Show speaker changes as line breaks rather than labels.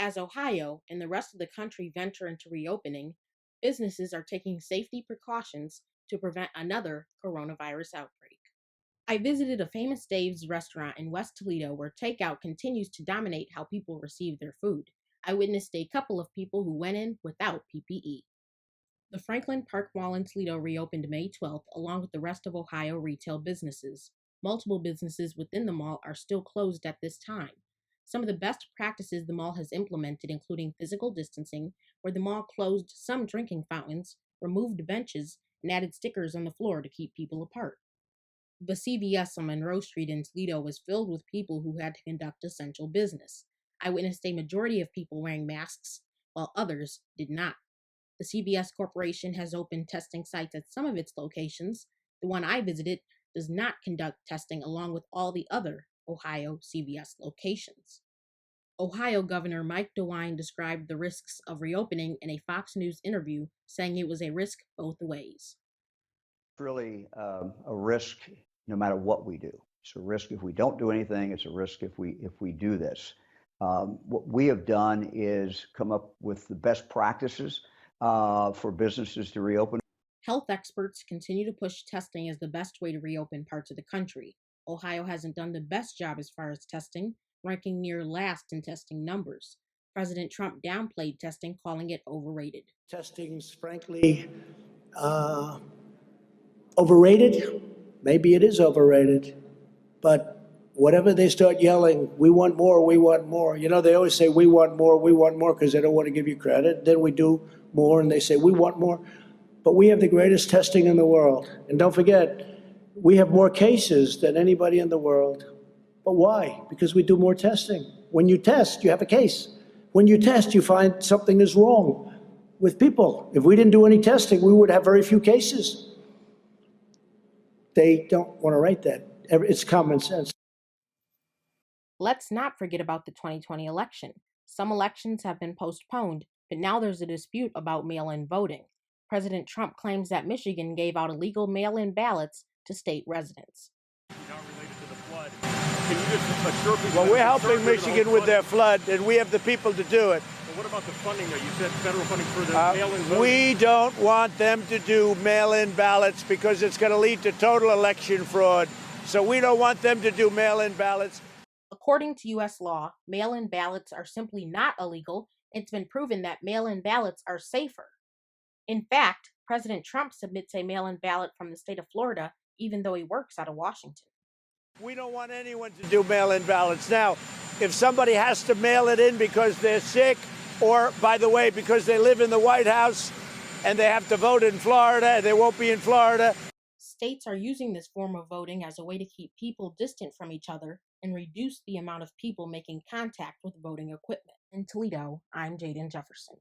As Ohio and the rest of the country venture into reopening, businesses are taking safety precautions to prevent another coronavirus outbreak. I visited a famous Dave's restaurant in West Toledo where takeout continues to dominate how people receive their food. I witnessed a couple of people who went in without PPE. The Franklin Park Mall in Toledo reopened May 12th, along with the rest of Ohio retail businesses. Multiple businesses within the mall are still closed at this time. Some of the best practices the mall has implemented, including physical distancing, where the mall closed some drinking fountains, removed benches, and added stickers on the floor to keep people apart. The CVS on Monroe Street in Toledo was filled with people who had to conduct essential business. I witnessed a majority of people wearing masks, while others did not. The CVS Corporation has opened testing sites at some of its locations. The one I visited does not conduct testing along with all the other Ohio CVS locations. Ohio Governor Mike DeWine described the risks of reopening in a Fox News interview, saying it was a risk both ways.
It's really a risk no matter what we do. It's a risk if we don't do anything. It's a risk if we do this. What we have done is come up with the best practices for businesses to reopen.
Health experts continue to push testing as the best way to reopen parts of the country. Ohio hasn't done the best job as far as testing, ranking near last in testing numbers. President Trump downplayed testing, calling it overrated.
Testing's frankly overrated. Maybe it is overrated, but whatever they start yelling, we want more, we want more. You know, they always say we want more, because they don't want to give you credit. Then we do more and they say we want more. But we have the greatest testing in the world. And don't forget, we have more cases than anybody in the world. But why? Because we do more testing. When you test, you have a case. When you test, you find something is wrong with people. If we didn't do any testing, we would have very few cases. They don't want to write that. It's common sense.
Let's not forget about the 2020 election. Some elections have been postponed, but now there's a dispute about mail-in voting. President Trump claims that Michigan gave out illegal mail-in ballots to state residents.
Not related to the flood. Can you just assure people?
Well, we're helping Michigan with their flood, and we have the people to do it.
Well, what about the funding, though? You said federal funding for the mail-in voting.
We don't want them to do mail-in ballots because it's going to lead to total election fraud. So we don't want them to do mail-in ballots.
According to U.S. law, mail-in ballots are simply not illegal. It's been proven that mail-in ballots are safer. In fact, President Trump submits a mail-in ballot from the state of Florida, even though he works out of Washington.
We don't want anyone to do mail-in ballots. Now, if somebody has to mail it in because they're sick, or, by the way, because they live in the White House and they have to vote in Florida and they won't be in Florida.
States are using this form of voting as a way to keep people distant from each other and reduce the amount of people making contact with voting equipment. In Toledo, I'm Jaden Jefferson.